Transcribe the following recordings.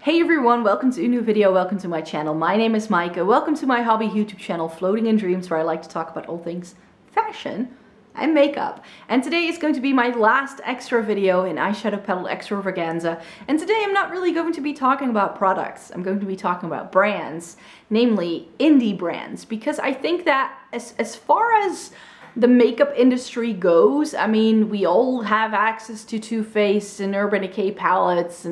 Hey everyone, welcome to a new video, welcome to my channel. My name is Micah, welcome to my hobby YouTube channel, Floating in Dreams, where I like to talk about all things fashion and makeup. And today is going to be my last extra video in eyeshadow palette extravaganza. And today I'm not really going to be talking about products, I'm going to be talking about brands, namely indie brands, because I think that as far as the makeup industry goes, I mean, we all have access to Too Faced and Urban Decay palettes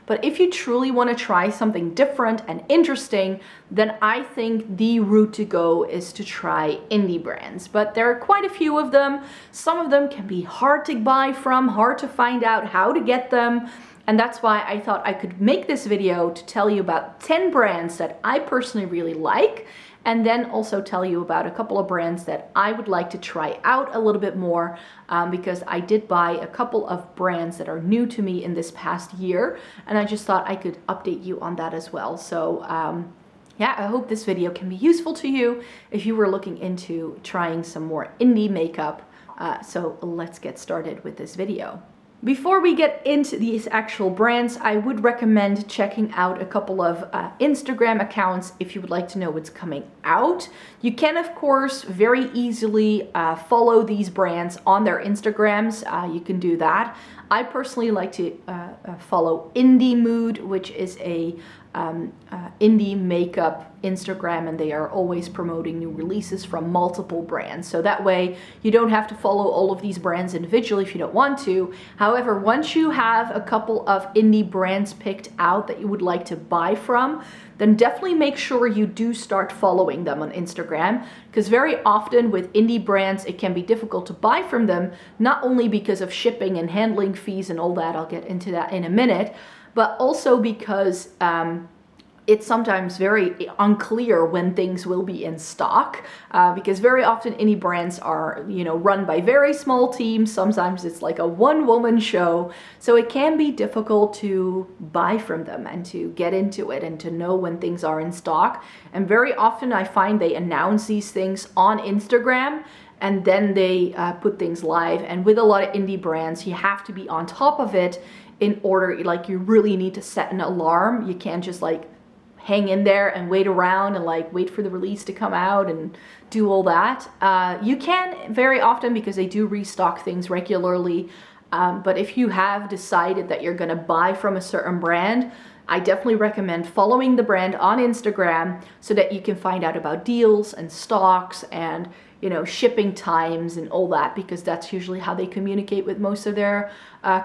but if you truly want to try something different and interesting, then I think the route to go is to try indie brands. But there are quite a few of them. Some of them can be hard to buy from, hard to find out how to get them. And that's why I thought I could make this video to tell you about 10 brands that I personally really like, and then also tell you about a couple of brands that I would like to try out a little bit more, because I did buy a couple of brands that are new to me in this past year, and I just thought I could update you on that as well. So yeah, I hope this video can be useful to you if you were looking into trying some more indie makeup. So let's get started with this video. Before we get into these actual brands, I would recommend checking out a couple of Instagram accounts if you would like to know what's coming out. You can, of course, very easily follow these brands on their Instagrams. You can do that. I personally like to follow Indie Mood, which is a indie makeup Instagram, and they are always promoting new releases from multiple brands. So that way you don't have to follow all of these brands individually if you don't want to. However, once you have a couple of indie brands picked out that you would like to buy from, then definitely make sure you do start following them on Instagram, because very often with indie brands it can be difficult to buy from them, not only because of shipping and handling fees and all that, I'll get into that in a minute, but also because it's sometimes very unclear when things will be in stock, because very often indie brands are, run by very small teams. Sometimes it's like a one-woman show, so it can be difficult to buy from them and to get into it and to know when things are in stock. And very often I find they announce these things on Instagram, and then they put things live. And with a lot of indie brands, you have to be on top of it in order, like, you really need to set an alarm. You can't just like hang in there and wait around and like wait for the release to come out and do all that. You can very often, because they do restock things regularly. But if you have decided that you're gonna buy from a certain brand, I definitely recommend following the brand on Instagram so that you can find out about deals and stocks and shipping times and all that, because that's usually how they communicate with most of their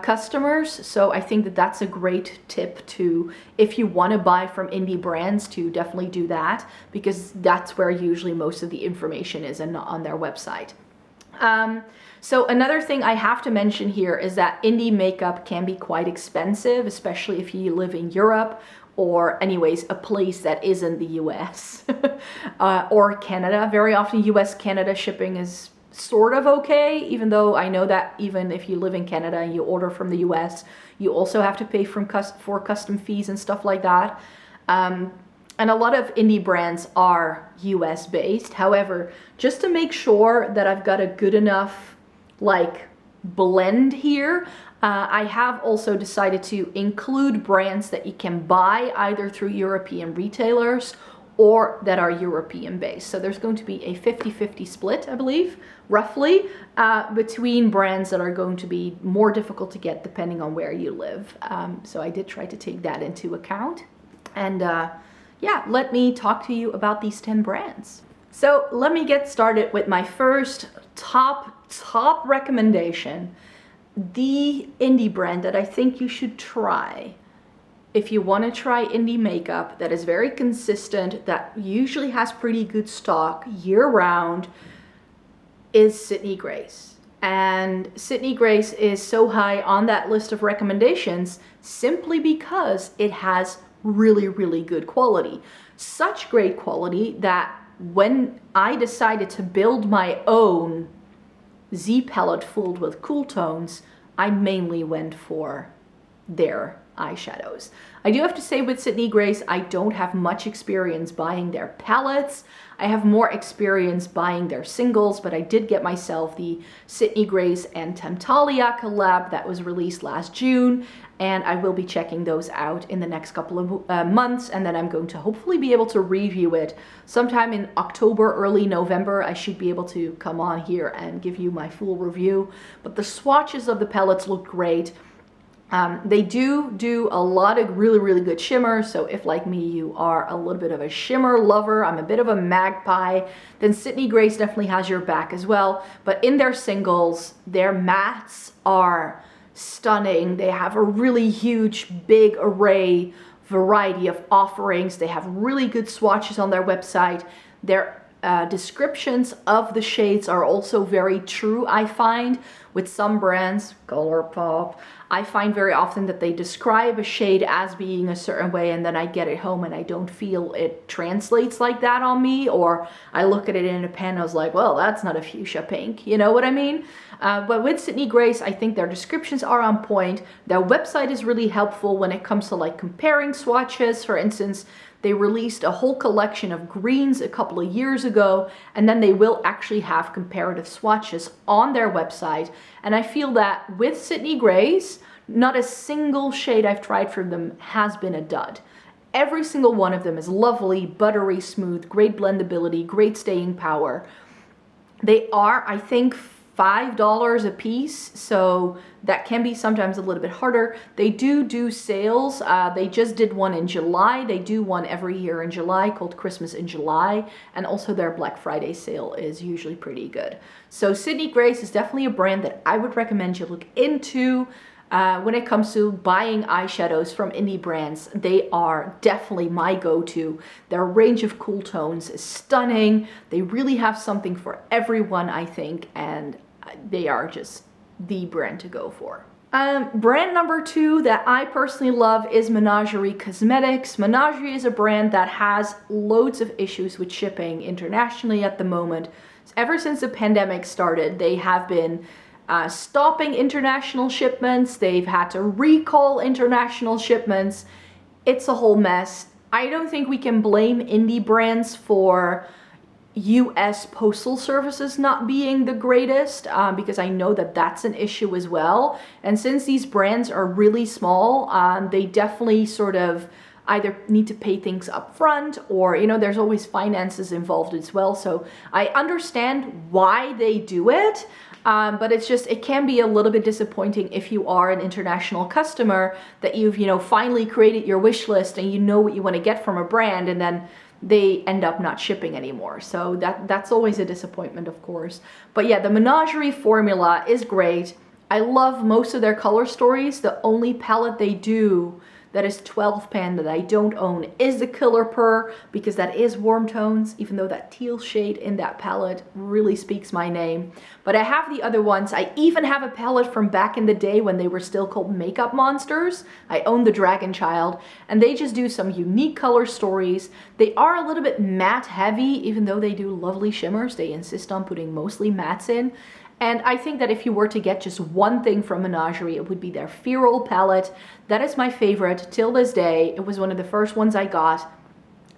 customers. So I think that that's a great tip to, if you want to buy from indie brands, to definitely do that, because that's where usually most of the information is and not on their website. So another thing I have to mention here is that indie makeup can be quite expensive, especially if you live in Europe, or anyways, a place that isn't the US or Canada. Very often US-Canada shipping is sort of okay, even though I know that even if you live in Canada and you order from the US, you also have to pay for custom fees and stuff like that. And a lot of indie brands are US based. However, just to make sure that I've got a good enough like blend here, I have also decided to include brands that you can buy either through European retailers or that are European based. So there's going to be a 50-50 split, I believe, roughly, between brands that are going to be more difficult to get depending on where you live. So I did try to take that into account. And yeah, let me talk to you about these 10 brands. So let me get started with my first top recommendation. The indie brand that I think you should try if you want to try indie makeup that is very consistent, that usually has pretty good stock year-round, is Sydney Grace. And Sydney Grace is so high on that list of recommendations simply because it has really, really good quality. Such great quality that when I decided to build my own Z palette filled with cool tones, I mainly went for their eyeshadows. I do have to say with Sydney Grace, I don't have much experience buying their palettes. I have more experience buying their singles, but I did get myself the Sydney Grace and Temptalia collab that was released last June, and I will be checking those out in the next couple of months, and then I'm going to hopefully be able to review it sometime in October, early November. I should be able to come on here and give you my full review, but the swatches of the palettes look great. They do a lot of really good shimmers, so if like me you are a little bit of a shimmer lover, I'm a bit of a magpie, then Sydney Grace definitely has your back as well. But in their singles, their mattes are stunning. They have a really huge, big array, variety of offerings. They have really good swatches on their website. Their descriptions of the shades are also very true, I find. With some brands, ColourPop, I find very often that they describe a shade as being a certain way, and then I get it home and I don't feel it translates like that on me, or I look at it in a pen and I was like, well, that's not a fuchsia pink, you know what I mean? But with Sydney Grace, I think their descriptions are on point. Their website is really helpful when it comes to like comparing swatches. For instance, they released a whole collection of greens a couple of years ago, and then they will actually have comparative swatches on their website. And I feel that with Sydney Grace, not a single shade I've tried from them has been a dud. Every single one of them is lovely, buttery smooth, great blendability, great staying power. They are, I think, $5 a piece, so that can be sometimes a little bit harder. They do sales. They just did one in July. They do one every year in July called Christmas in July, and also their Black Friday sale is usually pretty good. So Sydney Grace is definitely a brand that I would recommend you look into. When it comes to buying eyeshadows from indie brands, they are definitely my go-to. Their range of cool tones is stunning. They really have something for everyone, I think, and they are just the brand to go for. Brand number 2 that I personally love is Menagerie Cosmetics. Menagerie is a brand that has loads of issues with shipping internationally at the moment. Ever since the pandemic started, they have been stopping international shipments. They've had to recall international shipments. It's a whole mess. I don't think we can blame indie brands for US postal services not being the greatest, because I know that that's an issue as well. And since these brands are really small, they definitely sort of either need to pay things up front, or, you know, there's always finances involved as well. So I understand why they do it. But it's just, it can be a little bit disappointing if you are an international customer that you've, you know, finally created your wish list and you know what you want to get from a brand, and then they end up not shipping anymore. So that's always a disappointment, of course. But yeah, the Menagerie formula is great. I love most of their color stories. The only palette they do that is 12 pan that I don't own is the Killer Purr, because that is warm tones, even though that teal shade in that palette really speaks my name. But I have the other ones. I even have a palette from back in the day when they were still called Makeup Monsters. I own the Dragon Child, and they just do some unique color stories. They are a little bit matte heavy, even though they do lovely shimmers. They insist on putting mostly mattes in. And I think that if you were to get just one thing from Menagerie, it would be their Feral palette. That is my favorite till this day. It was one of the first ones I got.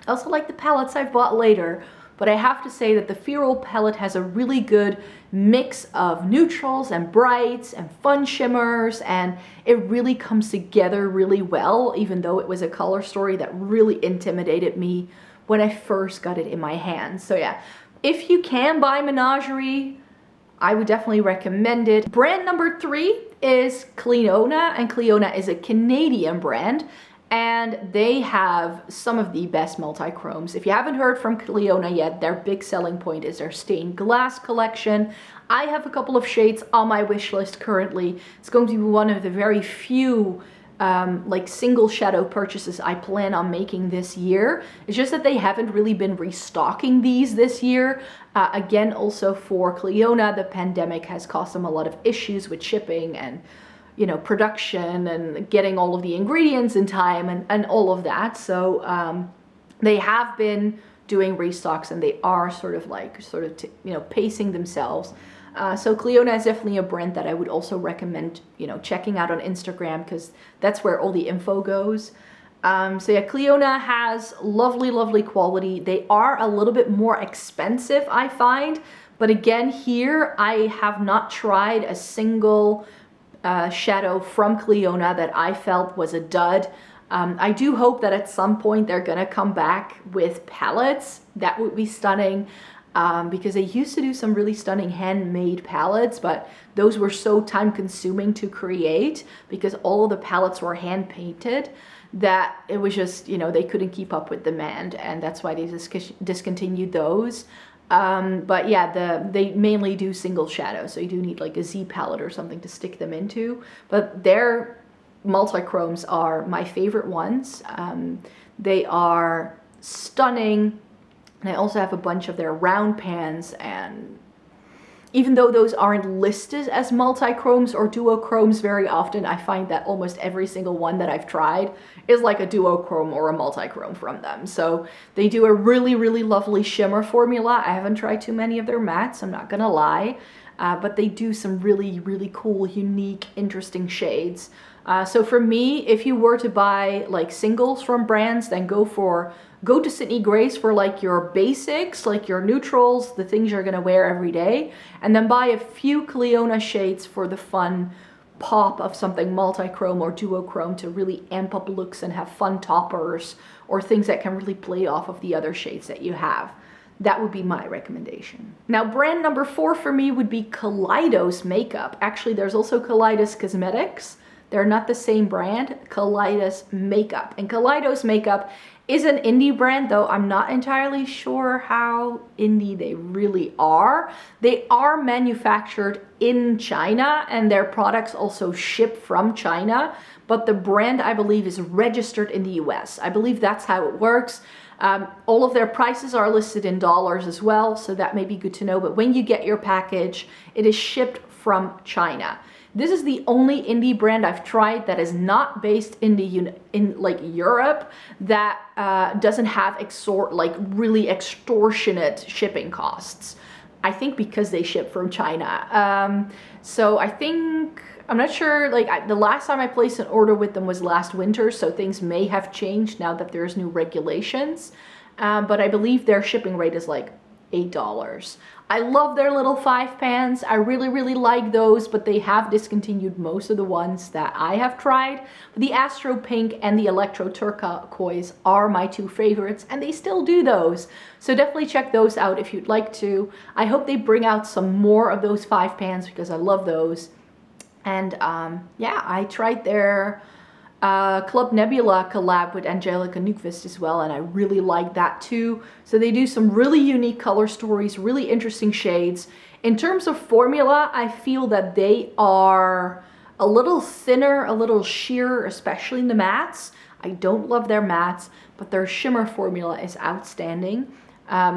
I also like the palettes I've bought later, but I have to say that the Feral palette has a really good mix of neutrals and brights and fun shimmers, and it really comes together really well, even though it was a color story that really intimidated me when I first got it in my hands. So yeah, if you can buy Menagerie, I would definitely recommend it. Brand number 3 is Cleona, and Cleona is a Canadian brand, and they have some of the best multi-chromes. If you haven't heard from Cleona yet, their big selling point is their stained glass collection. I have a couple of shades on my wish list currently. It's going to be one of the very few like single shadow purchases I plan on making this year. It's just that they haven't really been restocking these this year. Again, also for Cleona, the pandemic has caused them a lot of issues with shipping and, you know, production and getting all of the ingredients in time and all of that. So they have been doing restocks, and they are sort of you know, pacing themselves. So Cleona is definitely a brand that I would also recommend, you know, checking out on Instagram, because that's where all the info goes. So yeah, Cleona has lovely, lovely quality. They are a little bit more expensive, I find. But again, here I have not tried a single shadow from Cleona that I felt was a dud. I do hope that at some point they're gonna come back with palettes. That would be stunning, because they used to do some really stunning handmade palettes, but those were so time consuming to create because all of the palettes were hand painted that it was just, you know, they couldn't keep up with demand, and that's why they discontinued those. But yeah, they mainly do single shadow, so you do need like a Z palette or something to stick them into. But their multi-chromes are my favorite ones. They are stunning, and I also have a bunch of their round pans, and even though those aren't listed as multi-chromes or duochromes very often, I find that almost every single one that I've tried is like a duochrome or a multi-chrome from them. So they do a really, really lovely shimmer formula. I haven't tried too many of their mattes, I'm not gonna lie, but they do some really, really cool, unique, interesting shades. So for me, if you were to buy like singles from brands, then go to Sydney Grace for like your basics, like your neutrals, the things you're gonna wear every day, and then buy a few Cleona shades for the fun pop of something multi-chrome or duochrome to really amp up looks and have fun toppers or things that can really play off of the other shades that you have. That would be my recommendation. Now, brand number 4 for me would be Collidos Makeup. Actually, there's also Collidos Cosmetics. They're not the same brand, Collidos Makeup. And Collidos Makeup is an indie brand, though I'm not entirely sure how indie they really are. They are manufactured in China, and their products also ship from China, but the brand, I believe, is registered in the US. I believe that's how it works. All of their prices are listed in dollars as well, so that may be good to know. But when you get your package, it is shipped from China. This is the only indie brand I've tried that is not based in like Europe, that doesn't have like really extortionate shipping costs. I think because they ship from China. So I think, I'm not sure, like the last time I placed an order with them was last winter, so things may have changed now that there's new regulations. But I believe their shipping rate is like $8. I love their little 5 pans. I really, really like those, but they have discontinued most of the ones that I have tried. The Astro Pink and the Electro Turquoise are my 2 favorites, and they still do those. So definitely check those out if you'd like to. I hope they bring out some more of those 5 pans because I love those. And yeah, I tried their Club Nebula collab with Angelica Nyqvist as well, and I really like that too. So they do some really unique color stories, really interesting shades. In terms of formula, I feel that they are a little thinner, a little sheerer, especially in the mattes. I don't love their mattes, but their shimmer formula is outstanding.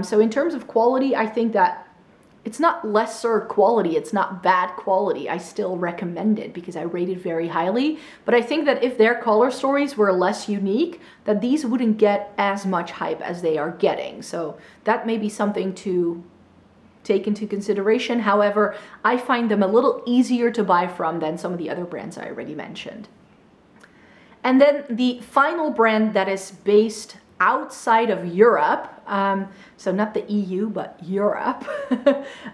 So in terms of quality, I think that it's not lesser quality, it's not bad quality. I still recommend it because I rate it very highly. But I think that if their color stories were less unique, that these wouldn't get as much hype as they are getting. So that may be something to take into consideration. However, I find them a little easier to buy from than some of the other brands I already mentioned. And then the final brand that is based outside of Europe, so not the EU, but Europe,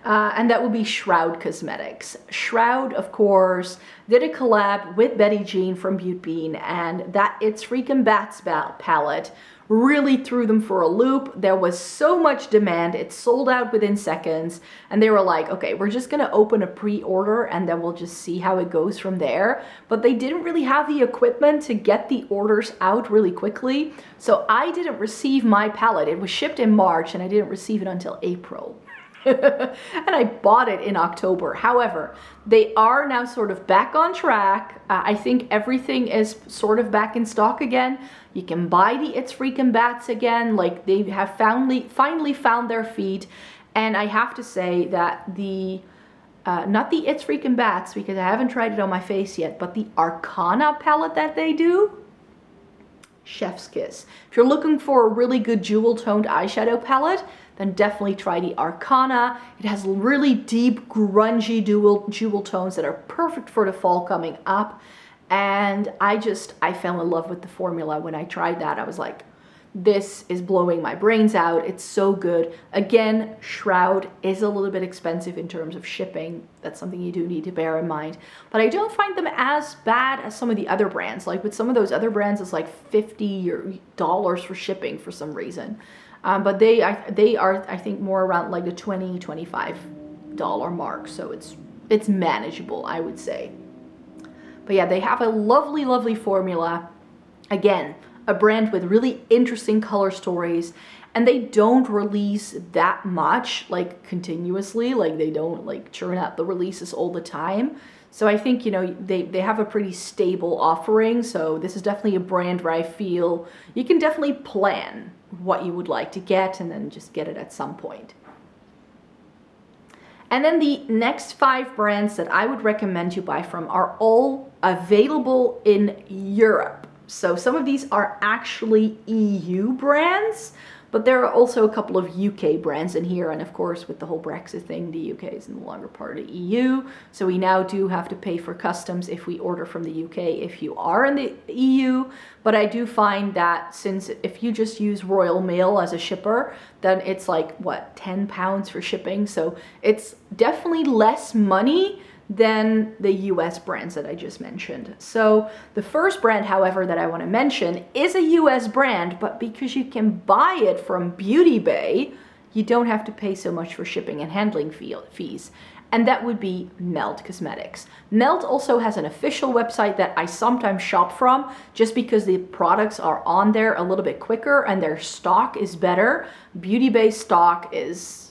and that would be Shroud Cosmetics. Shroud, of course, did a collab with Betty Jean from Beauty Bean, and that It's Freakin' Bats palette really threw them for a loop. There was so much demand, it sold out within seconds, and they were like, okay, we're just gonna open a pre-order and then we'll just see how it goes from there. But they didn't really have the equipment to get the orders out really quickly, so I didn't receive my palette. It was shipped in March and I didn't receive it until April. And I bought it in October. However, they are now sort of back on track. I think everything is sort of back in stock again. You can buy the It's Freakin' Bats again. Like, they have finally found their feet. And I have to say that the not the It's Freakin' Bats, because I haven't tried it on my face yet, but the Arcana palette that they do, chef's kiss. If you're looking for a really good jewel toned eyeshadow palette, then definitely try the Arcana. It has really deep, grungy jewel tones that are perfect for the fall coming up. And I fell in love with the formula when I tried that. I was like, this is blowing my brains out. It's so good. Again, Shroud is a little bit expensive in terms of shipping. That's something you do need to bear in mind. But I don't find them as bad as some of the other brands. Like with some of those other brands, it's like $50 for shipping for some reason. But they are, I think, more around like the $20, $25 mark. So it's manageable, I would say. But yeah, they have a lovely, lovely formula. Again, a brand with really interesting color stories, and they don't release that much, like continuously, like they don't like churn out the releases all the time. So I think, you know, they have a pretty stable offering. So this is definitely a brand where I feel you can definitely plan what you would like to get and then just get it at some point. And then the next 5 brands that I would recommend you buy from are all available in Europe. So some of these are actually EU brands, but there are also a couple of UK brands in here. And of course, with the whole Brexit thing, the UK is no longer part of the EU. So we now do have to pay for customs if we order from the UK if you are in the EU. But I do find that since if you just use Royal Mail as a shipper, then it's like, what, £10 for shipping. So it's definitely less money than the US brands that I just mentioned. So the first brand, however, that I want to mention is a US brand, but because you can buy it from Beauty Bay, you don't have to pay so much for shipping and handling fees. And that would be Melt Cosmetics. Melt also has an official website that I sometimes shop from just because the products are on there a little bit quicker and their stock is better. Beauty Bay stock is,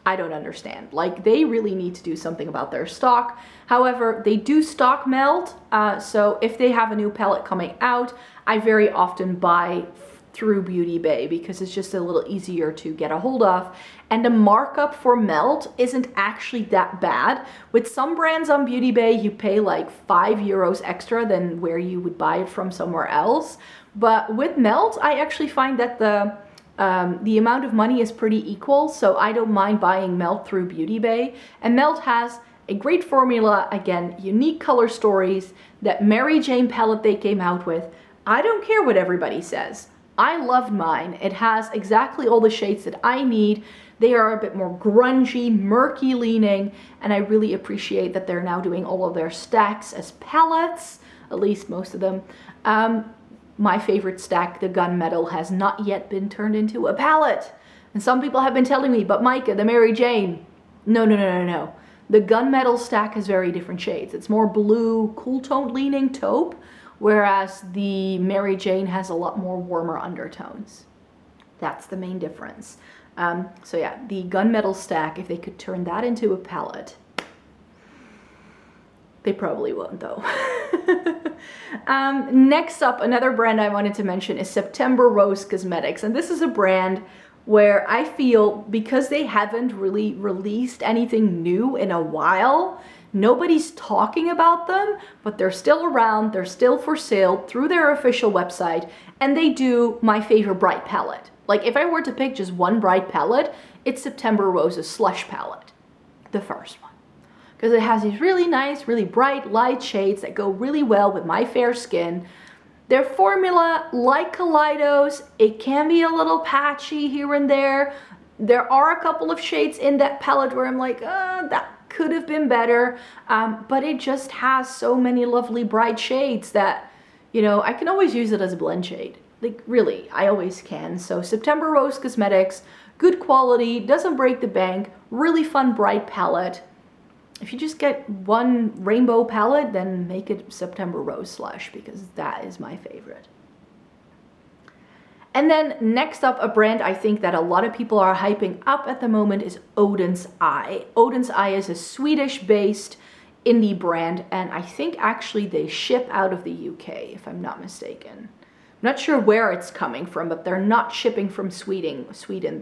I don't understand. Like, they really need to do something about their stock. However, they do stock Melt. So if they have a new palette coming out, I very often buy through Beauty Bay because it's just a little easier to get a hold of. And the markup for Melt isn't actually that bad. With some brands on Beauty Bay, you pay like €5 extra than where you would buy it from somewhere else. But with Melt, I actually find that the amount of money is pretty equal, so I don't mind buying Melt through Beauty Bay. And Melt has a great formula, again, unique color stories. That Mary Jane palette they came out with, I don't care what everybody says. I loved mine. It has exactly all the shades that I need. They are a bit more grungy, murky leaning, and I really appreciate that they're now doing all of their stacks as palettes, at least most of them. My favorite stack, the Gunmetal, has not yet been turned into a palette. And some people have been telling me, but Micah, the Mary Jane. No. The Gunmetal stack has very different shades. It's more blue, cool toned leaning taupe, whereas the Mary Jane has a lot more warmer undertones. That's the main difference. So yeah, the Gunmetal stack, if they could turn that into a palette, they probably won't though. Next up, another brand I wanted to mention is September Rose Cosmetics. And this is a brand where I feel, because they haven't really released anything new in a while, nobody's talking about them, but they're still around, they're still for sale through their official website, and they do my favorite bright palette. Like, if I were to pick just one bright palette, it's September Rose's Slush palette, the first one. Because it has these really nice, really bright, light shades that go really well with my fair skin. Their formula, like Collidos, it can be a little patchy here and there. There are a couple of shades in that palette where I'm like, that could have been better. But it just has so many lovely bright shades that, you know, I can always use it as a blend shade. Like, really, I always can. So September Rose Cosmetics, good quality, doesn't break the bank, really fun bright palette. If you just get one rainbow palette, then make it September Rose Slush, because that is my favorite. And then next up, a brand I think that a lot of people are hyping up at the moment is Odins Eye. Odins Eye is a Swedish-based indie brand, and I think actually they ship out of the UK, if I'm not mistaken. I'm not sure where it's coming from, but they're not shipping from Sweden.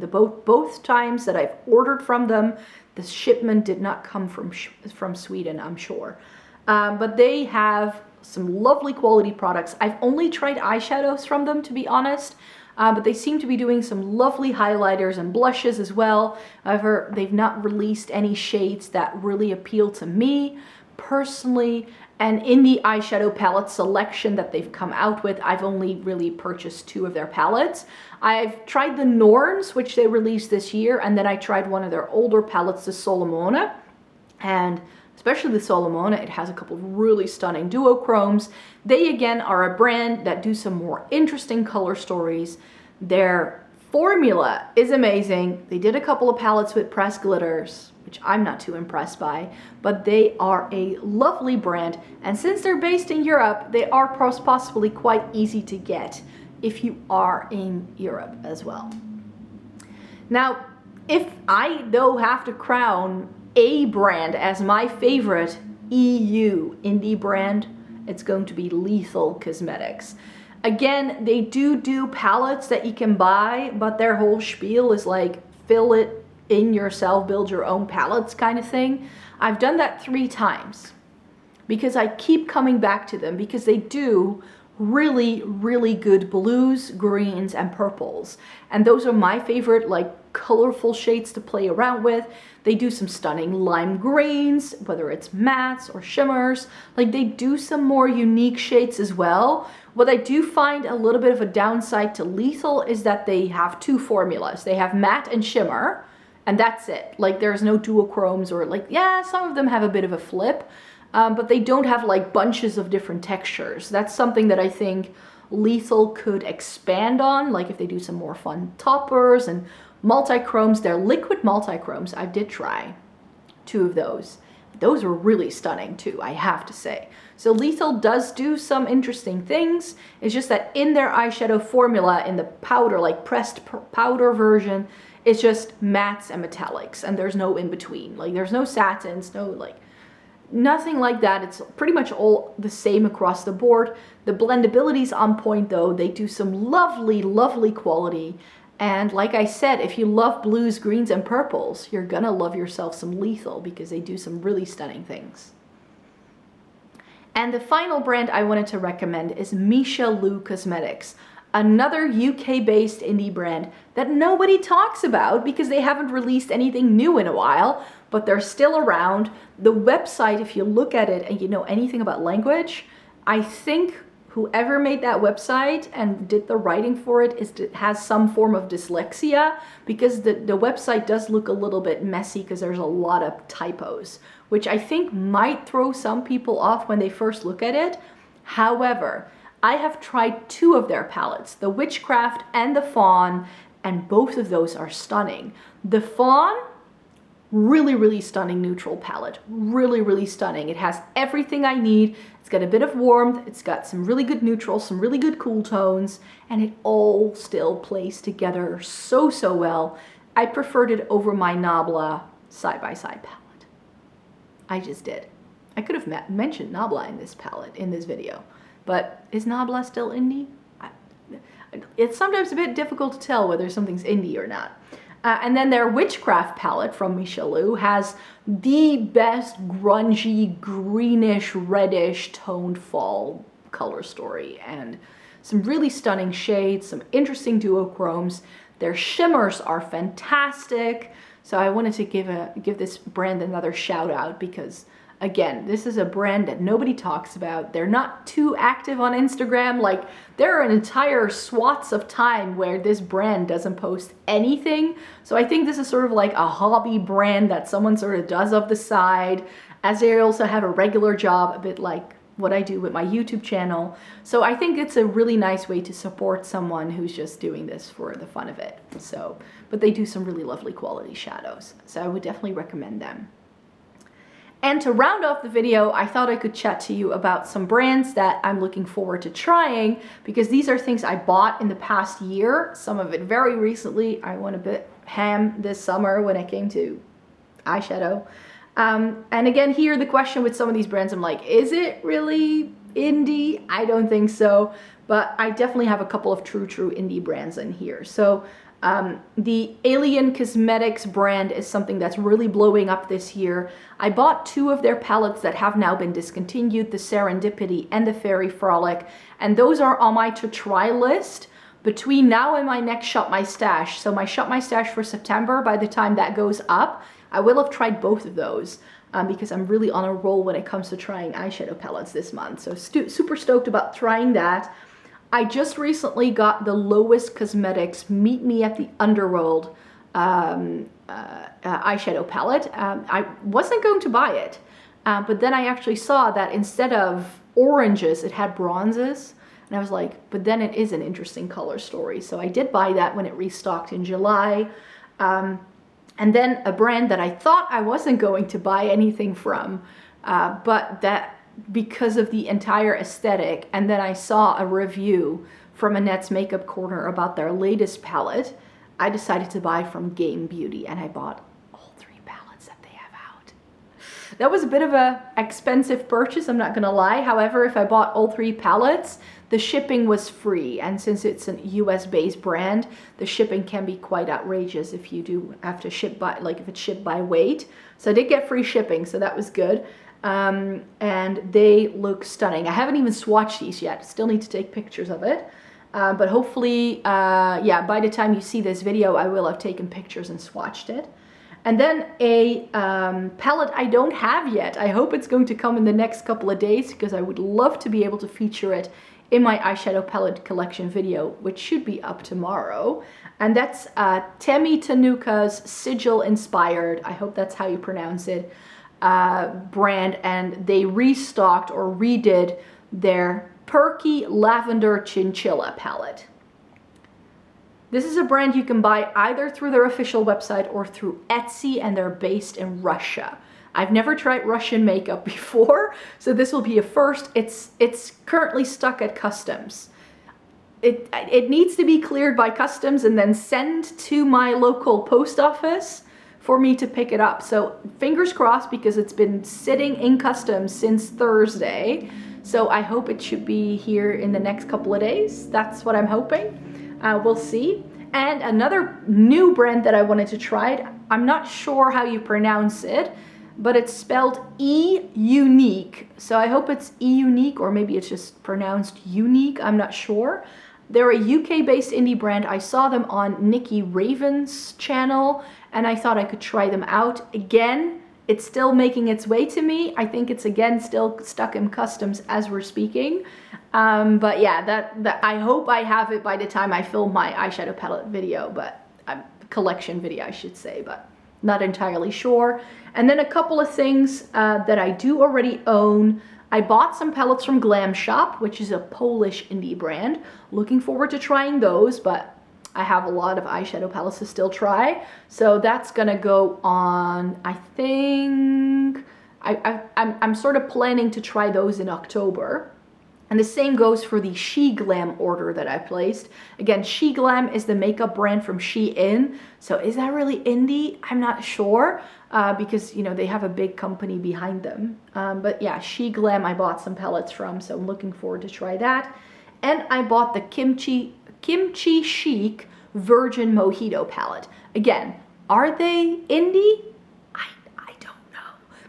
Both times that I've ordered from them, the shipment did not come from Sweden, I'm sure. But they have some lovely quality products. I've only tried eyeshadows from them, to be honest. But they seem to be doing some lovely highlighters and blushes as well. However, they've not released any shades that really appeal to me personally. And in the eyeshadow palette selection that they've come out with, I've only really purchased 2 of their palettes. I've tried the Norns, which they released this year, and then I tried one of their older palettes, the Solomona. And especially the Solomona, it has a couple of really stunning duochromes. They again are a brand that do some more interesting color stories. Their formula is amazing. They did a couple of palettes with pressed glitters, which I'm not too impressed by, but they are a lovely brand. And since they're based in Europe, they are possibly quite easy to get if you are in Europe as well. Now, if I though have to crown a brand as my favorite EU indie brand, it's going to be Lethal Cosmetics. Again, they do palettes that you can buy, but their whole spiel is like fill it in yourself, build your own palettes kind of thing. I've done that 3 times because I keep coming back to them because they do really good blues, greens, and purples. And those are my favorite, like, colorful shades to play around with. They do some stunning lime greens, whether it's mattes or shimmers. Like, they do some more unique shades as well. What I do find a little bit of a downside to Lethal is that they have 2 formulas. They have matte and shimmer, and that's it. Like, there's no duochromes, or like, yeah, some of them have a bit of a flip. But they don't have like bunches of different textures. That's something that I think Lethal could expand on, like if they do some more fun toppers and multi-chromes. Their liquid multi-chromes, I did try 2 of those. Those were really stunning too, I have to say. So Lethal does do some interesting things. It's just that in their eyeshadow formula, in the powder, like pressed powder version, it's just mattes and metallics, and there's no in between. Like, there's no satins, no like, nothing like that. It's pretty much all the same across the board. The blendability's on point though. They do some lovely quality. And like I said, if you love blues, greens, and purples, you're gonna love yourself some Lethal because they do some really stunning things. And the final brand I wanted to recommend is Misha Lou Cosmetics. Another UK-based indie brand that nobody talks about because they haven't released anything new in a while, but they're still around. The website, if you look at it and you know anything about language, I think whoever made that website and did the writing for it has some form of dyslexia, because the website does look a little bit messy because there's a lot of typos, which I think might throw some people off when they first look at it. However, I have tried 2 of their palettes, the Witchcraft and the Fawn, and both of those are stunning. The Fawn, really stunning neutral palette, really stunning. It has everything I need. It's got a bit of warmth, it's got some really good neutrals, some really good cool tones, and it all still plays together so well. I preferred it over my Nabla side-by-side palette. I just did. I could have mentioned Nabla in this palette, in this video, but is Nabla still indie? It's sometimes a bit difficult to tell whether something's indie or not. And then their Witchcraft palette from Misha Lou has the best grungy, greenish, reddish toned fall color story, and some really stunning shades, some interesting duochromes. Their shimmers are fantastic. So I wanted to give this brand another shout out because, again, this is a brand that nobody talks about. They're not too active on Instagram. Like, there are entire swaths of time where this brand doesn't post anything. So I think this is sort of like a hobby brand that someone sort of does off the side, as they also have a regular job, a bit like what I do with my YouTube channel. So I think it's a really nice way to support someone who's just doing this for the fun of it. So, but they do some really lovely quality shadows. So I would definitely recommend them. And to round off the video, I thought I could chat to you about some brands that I'm looking forward to trying, because these are things I bought in the past year, some of it very recently. I went a bit ham this summer when it came to eyeshadow. And again, here the question with some of these brands, I'm like, is it really indie? I don't think so, but I definitely have a couple of true indie brands in here. So The Alien Cosmetics brand is something that's really blowing up this year. I bought 2 of their palettes that have now been discontinued, the Serendipity and the Fairy Frolic, and those are on my to try list between now and my next Shop My Stash. So my Shop My Stash for September, by the time that goes up, I will have tried both of those because I'm really on a roll when it comes to trying eyeshadow palettes this month. So super stoked about trying that. I just recently got the Lowest Cosmetics Meet Me at the Underworld eyeshadow palette. I wasn't going to buy it, but then I actually saw that instead of oranges, it had bronzes. And I was like, but then it is an interesting color story. So I did buy that when it restocked in July. And then a brand that I thought I wasn't going to buy anything from, but that because of the entire aesthetic, and then I saw a review from Annette's Makeup Corner about their latest palette, I decided to buy from Game Beauty, and I bought all 3 palettes that they have out. That was a bit of a expensive purchase, I'm not gonna lie. However, if I bought all 3 palettes, the shipping was free, and since it's a US based brand, the shipping can be quite outrageous if you do have to ship by, like if it's shipped by weight. So I did get free shipping, so that was good. And they look stunning. I haven't even swatched these yet. Still need to take pictures of it. But hopefully, yeah, by the time you see this video, I will have taken pictures and swatched it. And then a palette I don't have yet. I hope it's going to come in the next couple of days because I would love to be able to feature it in my eyeshadow palette collection video, which should be up tomorrow. And that's Temi Tanuka's Sigil Inspired, I hope that's how you pronounce it, brand, and they restocked or redid their Perky Lavender Chinchilla palette. This is a brand you can buy either through their official website or through Etsy, and they're based in Russia. I've never tried Russian makeup before, so this will be a first. It's currently stuck at customs. It needs to be cleared by customs and then sent to my local post office for me to pick it up. So fingers crossed, because it's been sitting in customs since Thursday. So I hope it should be here in the next couple of days. That's what I'm hoping. We'll see. And another new brand that I wanted to try, I'm not sure how you pronounce it, but it's spelled E-Unique. So I hope it's E-Unique, or maybe it's just pronounced unique, I'm not sure. They're a UK-based indie brand. I saw them on Nikki Raven's channel, and I thought I could try them out. Again, it's still making its way to me. I think it's, again, still stuck in customs as we're speaking. But yeah, that I hope I have it by the time I film my eyeshadow palette video, but collection video, I should say, but not entirely sure. And then a couple of things that I do already own. I bought some palettes from Glam Shop, which is a Polish indie brand. Looking forward to trying those, but I have a lot of eyeshadow palettes to still try. So that's gonna go on, I think, I'm sort of planning to try those in October. And the same goes for the She Glam order that I placed. Again, She Glam is the makeup brand from Shein. So is that really indie? I'm not sure because, you know, they have a big company behind them. But yeah, She Glam I bought some palettes from, so I'm looking forward to try that. And I bought the Kimchi Chic Virgin Mojito palette. Again, are they indie?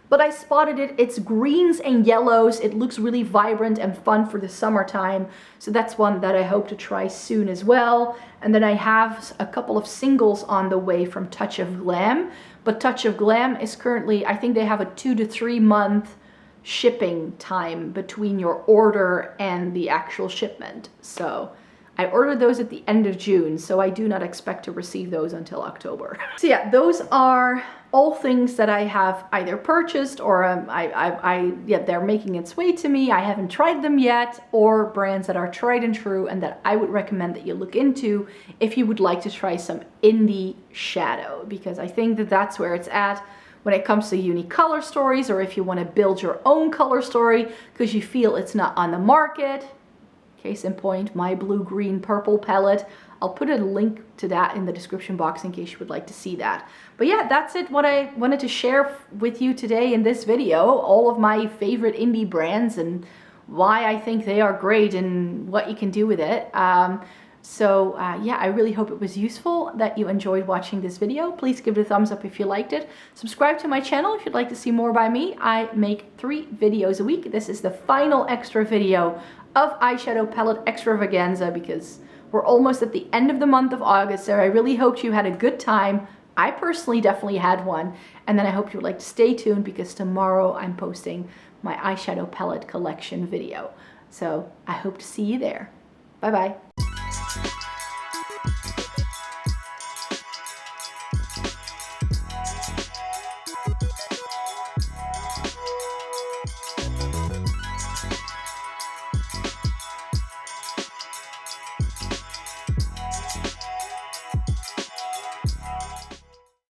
But I spotted it. It's greens and yellows. It looks really vibrant and fun for the summertime. So that's one that I hope to try soon as well. And then I have a couple of singles on the way from Touch of Glam. But Touch of Glam is currently, I think they have a 2 to 3 month shipping time between your order and the actual shipment. So I ordered those at the end of June, so I do not expect to receive those until October. So yeah, those are all things that I have either purchased or yeah, they're making its way to me. I haven't tried them yet, or brands that are tried and true and that I would recommend that you look into if you would like to try some indie shadow, because I think that that's where it's at when it comes to unique color stories, or if you want to build your own color story because you feel it's not on the market. Case in point, my blue, green, purple palette. I'll put a link to that in the description box in case you would like to see that. But yeah, that's it, what I wanted to share with you today in this video. All of my favorite indie brands and why I think they are great and what you can do with it. So yeah, I really hope it was useful, that you enjoyed watching this video. Please give it a thumbs up if you liked it. Subscribe to my channel if you'd like to see more by me. I make 3 videos a week. This is the final extra video of eyeshadow palette extravaganza because we're almost at the end of the month of August, so I really hoped you had a good time. I personally definitely had one. And then I hope you would like to stay tuned because tomorrow I'm posting my eyeshadow palette collection video. So I hope to see you there. Bye bye.